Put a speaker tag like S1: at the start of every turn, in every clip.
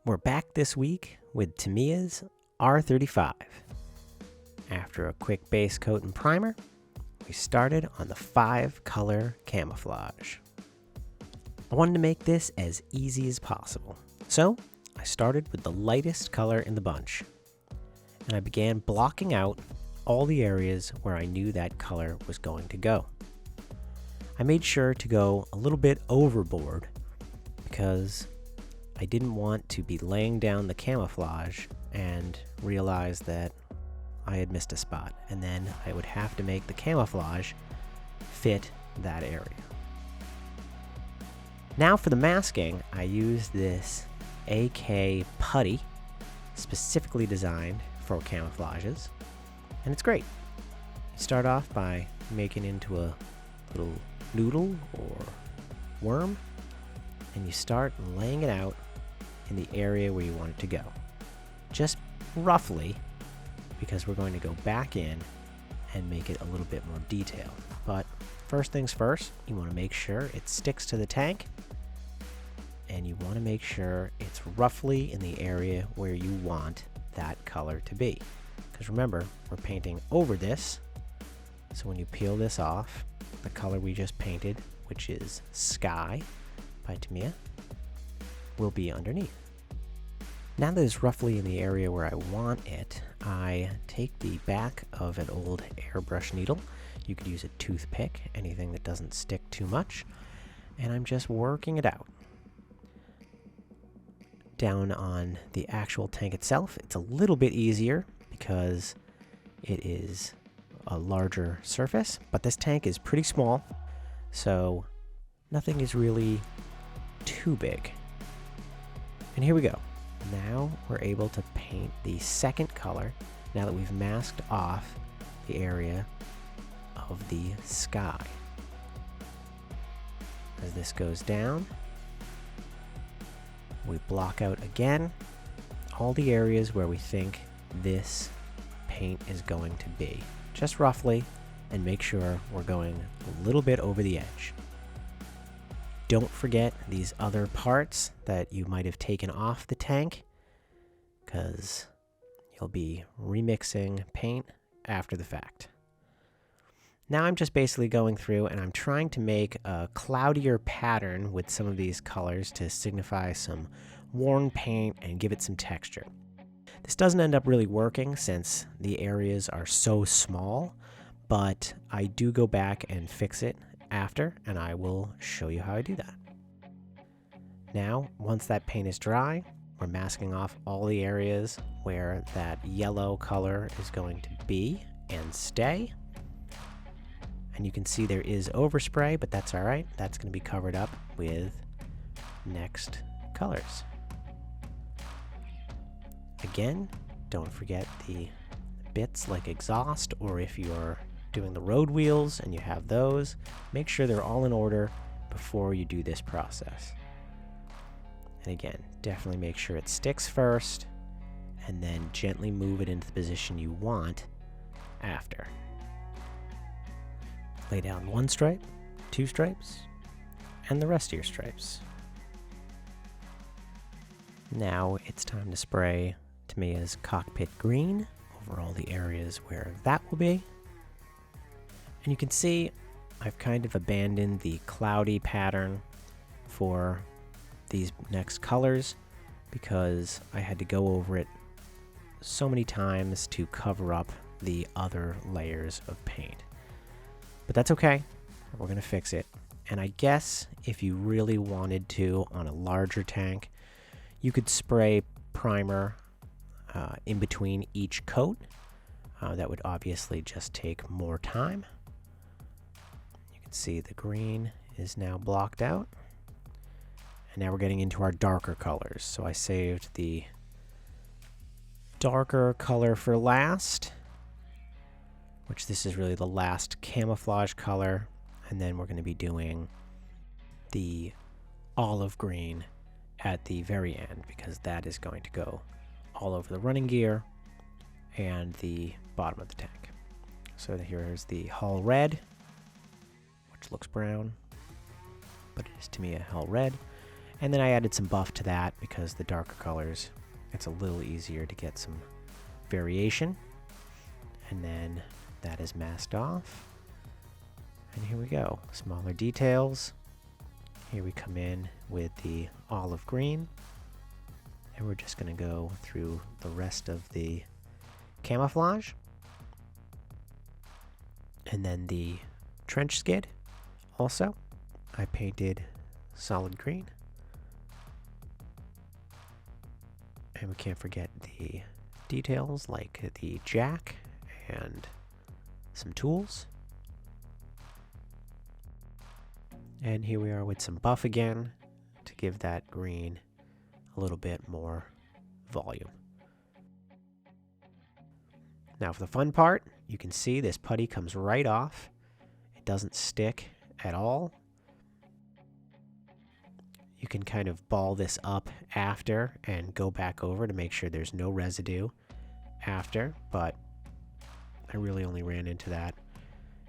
S1: We're back this week with Tamiya's R35. After a quick base coat and primer, we started on the 5-color camouflage. I wanted to make this as easy as possible, so I started with the lightest color in the bunch, and I began blocking out all the areas where I knew that color was going to go. I made sure to go a little bit overboard because I didn't want to be laying down the camouflage and realize that I had missed a spot, and then I would have to make the camouflage fit that area. Now for the masking, I used this AK Putty, specifically designed for camouflages, and it's great. You start off by making into a little noodle or worm, and you start laying it out in the area where you want it to go. Just roughly, because we're going to go back in and make it a little bit more detailed. But first things first, you want to make sure it sticks to the tank, and you want to make sure it's roughly in the area where you want that color to be. Because remember, we're painting over this, so when you peel this off, the color we just painted, which is Sky by Tamiya, will be underneath. Now that it's roughly in the area where I want it, I take the back of an old airbrush needle. You could use a toothpick, anything that doesn't stick too much, and I'm just working it out. Down on the actual tank itself, it's a little bit easier because it is a larger surface, but this tank is pretty small, so nothing is really too big. And here we go. Now we're able to paint the second color now that we've masked off the area of the sky. As this goes down, we block out again all the areas where we think this paint is going to be, just roughly, and make sure we're going a little bit over the edge. Don't forget these other parts that you might have taken off the tank, because you'll be remixing paint after the fact. Now I'm just basically going through and I'm trying to make a cloudier pattern with some of these colors to signify some worn paint and give it some texture. This doesn't end up really working since the areas are so small, but I do go back and fix it after, and I will show you how I do that. Now, once that paint is dry, we're masking off all the areas where that yellow color is going to be and stay. And you can see there is overspray, but that's all right. That's going to be covered up with next colors. Again, don't forget the bits like exhaust, or if you're doing the road wheels and you have those, make sure they're all in order before you do this process. And again, definitely make sure it sticks first, and then gently move it into the position you want after. Lay down one stripe, 2 stripes, and the rest of your stripes. Now it's time to spray Tamiya's cockpit green over all the areas where that will be. And you can see I've kind of abandoned the cloudy pattern for these next colors because I had to go over it so many times to cover up the other layers of paint. But that's okay, we're going to fix it. And I guess if you really wanted to on a larger tank, you could spray primer in between each coat. That would obviously just take more time. You can see the green is now blocked out. And now we're getting into our darker colors. So I saved the darker color for last, which this is really the last camouflage color. And then we're going to be doing the olive green at the very end, because that is going to go all over the running gear and the bottom of the tank. So here's the hull red, which looks brown, but it is Tamiya hull red. And then I added some buff to that because the darker colors, it's a little easier to get some variation. And then that is masked off. And here we go, smaller details. Here we come in with the olive green. And we're just going to go through the rest of the camouflage. And then the trench skid also, I painted solid green. And we can't forget the details like the jack and some tools. And here we are with some buff again to give that green a little bit more volume. Now for the fun part, you can see this putty comes right off. It doesn't stick at all. You can kind of ball this up after and go back over to make sure there's no residue after, but I really only ran into that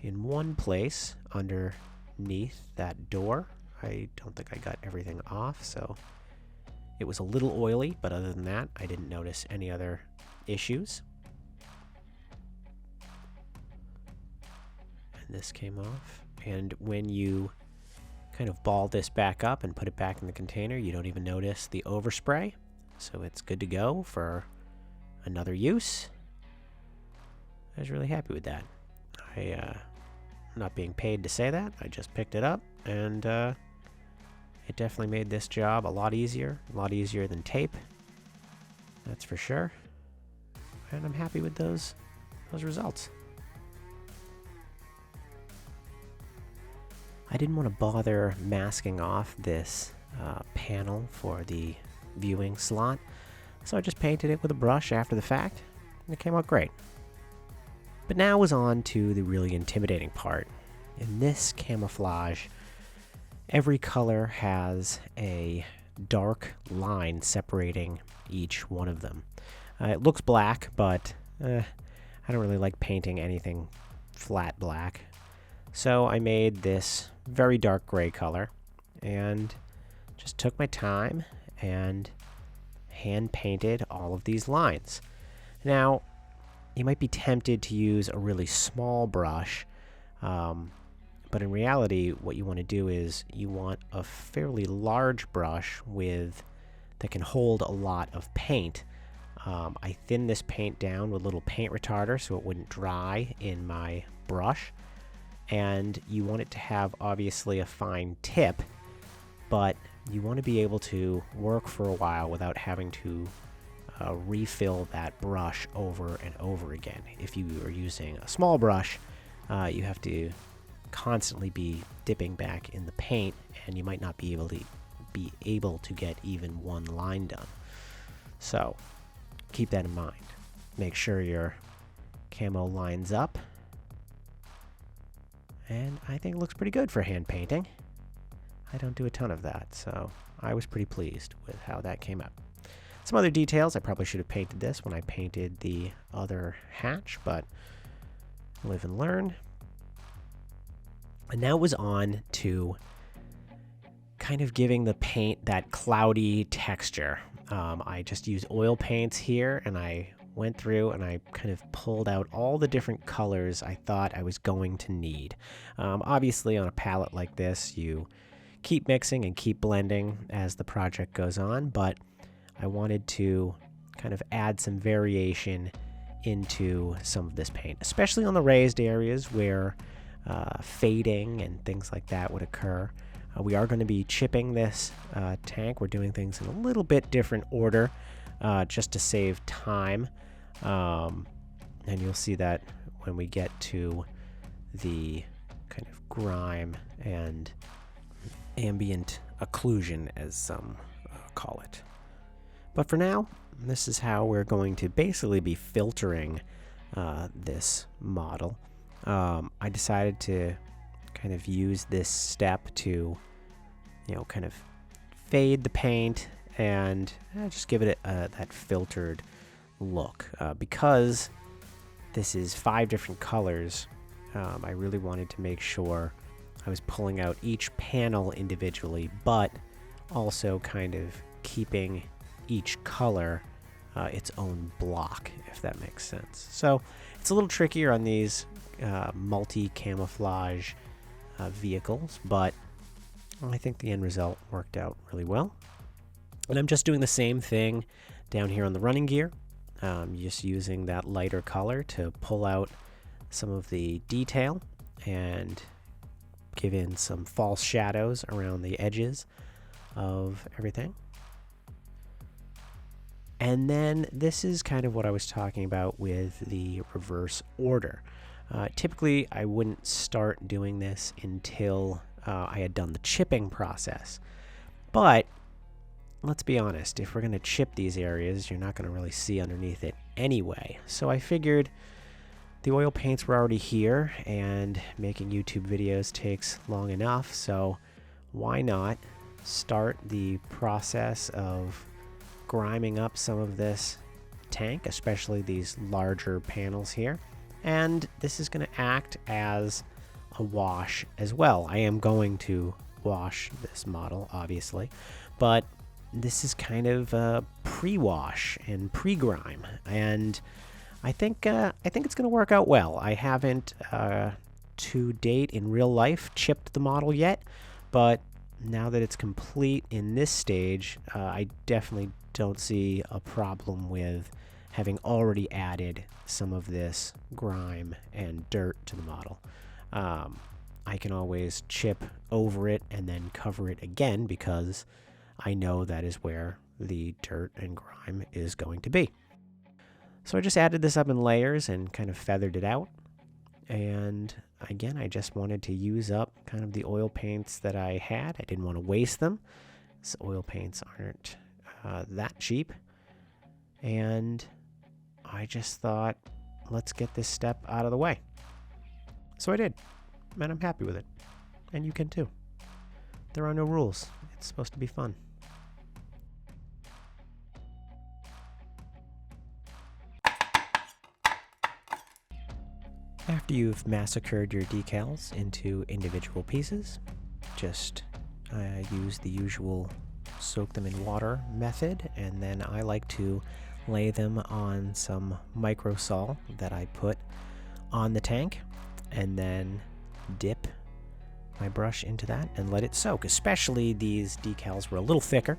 S1: in one place underneath that door. I don't think I got everything off, so it was a little oily, but other than that, I didn't notice any other issues. And this came off, and when you kind of ball this back up and put it back in the container, you don't even notice the overspray, so it's good to go for another use. I was really happy with that. I'm not being paid to say that, I just picked it up, and it definitely made this job a lot easier than tape, that's for sure. And I'm happy with those results. I didn't want to bother masking off this panel for the viewing slot, so I just painted it with a brush after the fact, and it came out great. But now was on to the really intimidating part. In this camouflage, every color has a dark line separating each one of them. It looks black, but I don't really like painting anything flat black. So I made this very dark gray color and just took my time and hand painted all of these lines. Now, you might be tempted to use a really small brush, but in reality, what you want to do is you want a fairly large brush that can hold a lot of paint. I thinned this paint down with a little paint retarder so it wouldn't dry in my brush. And you want it to have obviously a fine tip, but you want to be able to work for a while without having to refill that brush over and over again. If you are using a small brush, you have to constantly be dipping back in the paint, and you might not be able to get even one line done. So keep that in mind. Make sure your camo lines up. And I think it looks pretty good for hand painting. I don't do a ton of that, so I was pretty pleased with how that came out. Some other details, I probably should have painted this when I painted the other hatch, but live and learn. And now it was on to kind of giving the paint that cloudy texture. I just used oil paints here, and I went through and I kind of pulled out all the different colors I thought I was going to need. Obviously, on a palette like this, you keep mixing and keep blending as the project goes on, but I wanted to kind of add some variation into some of this paint, especially on the raised areas where fading and things like that would occur. We are going to be chipping this tank. We're doing things in a little bit different order just to save time. And you'll see that when we get to the kind of grime and ambient occlusion, as some call it. But for now, this is how we're going to basically be filtering this model. I decided to kind of use this step to, kind of fade the paint and just give it that filtered look. Because this is 5 different colors, I really wanted to make sure I was pulling out each panel individually, but also kind of keeping each color its own block, if that makes sense. So it's a little trickier on these multi-camouflage vehicles, but I think the end result worked out really well. And I'm just doing the same thing down here on the running gear, just using that lighter color to pull out some of the detail and give in some false shadows around the edges of everything. And then this is kind of what I was talking about with the reverse order. Typically, I wouldn't start doing this until I had done the chipping process. But let's be honest, if we're going to chip these areas, you're not going to really see underneath it anyway. So I figured the oil paints were already here, and making YouTube videos takes long enough, so why not start the process of griming up some of this tank, especially these larger panels here. And this is going to act as a wash as well. I am going to wash this model, obviously, but this is kind of a pre-wash and pre-grime, and I think it's going to work out well. I haven't to date in real life chipped the model yet, but now that it's complete in this stage, I definitely don't see a problem with having already added some of this grime and dirt to the model. I can always chip over it and then cover it again because I know that is where the dirt and grime is going to be. So I just added this up in layers and kind of feathered it out. And again, I just wanted to use up kind of the oil paints that I had. I didn't want to waste them. So oil paints aren't that cheap. And I just thought, let's get this step out of the way. So I did, and I'm happy with it. And you can too. There are no rules. It's supposed to be fun. After you've massacred your decals into individual pieces, just use the usual soak them in water method, and then I like to lay them on some microsol that I put on the tank, and then dip my brush into that and let it soak. Especially these decals were a little thicker.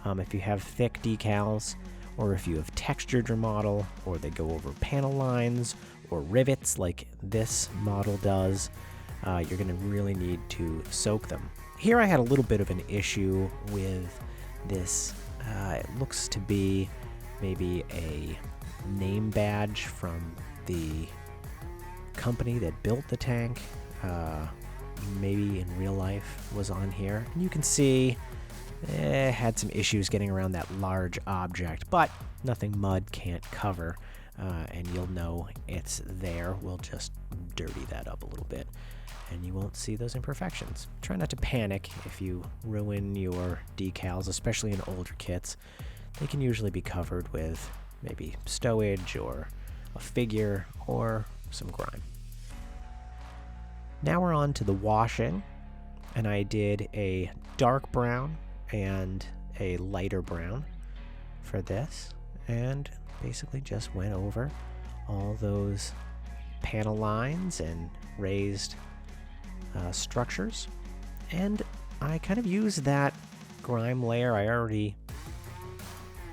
S1: If you have thick decals, or if you have textured your model, or they go over panel lines or rivets like this model does, you're going to really need to soak them. Here I had a little bit of an issue with this. It looks to be maybe a name badge from the company that built the tank. Maybe in real life was on here. And you can see it had some issues getting around that large object, but nothing mud can't cover, and you'll know it's there. We'll just dirty that up a little bit, and you won't see those imperfections. Try not to panic if you ruin your decals, especially in older kits. They can usually be covered with maybe stowage or a figure or some grime. Now we're on to the washing, and I did a dark brown and a lighter brown for this, and basically just went over all those panel lines and raised structures. And I kind of used that grime layer I already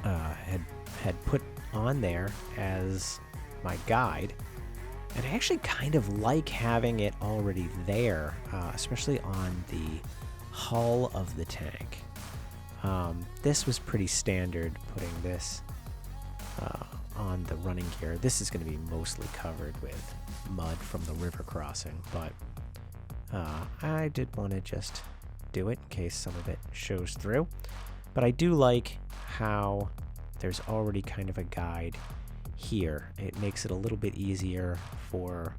S1: had put on there as my guide. And I actually kind of like having it already there, especially on the hull of the tank. This was pretty standard, putting this on the running gear. This is going to be mostly covered with mud from the river crossing, but I did want to just do it in case some of it shows through. But I do like how there's already kind of a guide here. It makes it a little bit easier for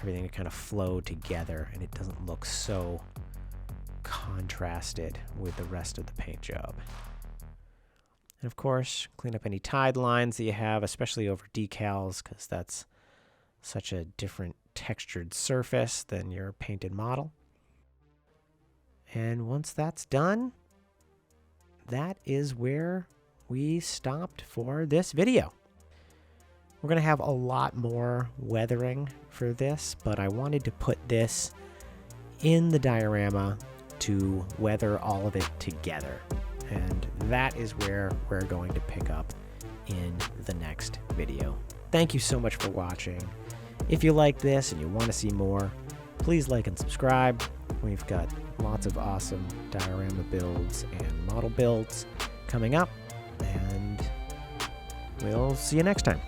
S1: everything to kind of flow together, and it doesn't look so contrasted with the rest of the paint job. And of course, clean up any tide lines that you have, especially over decals, because that's such a different textured surface than your painted model. And once that's done, that is where we stopped for this video. We're going to have a lot more weathering for this, but I wanted to put this in the diorama to weather all of it together. And that is where we're going to pick up in the next video. Thank you so much for watching. If you like this and you want to see more, please like and subscribe. We've got lots of awesome diorama builds and model builds coming up, and we'll see you next time.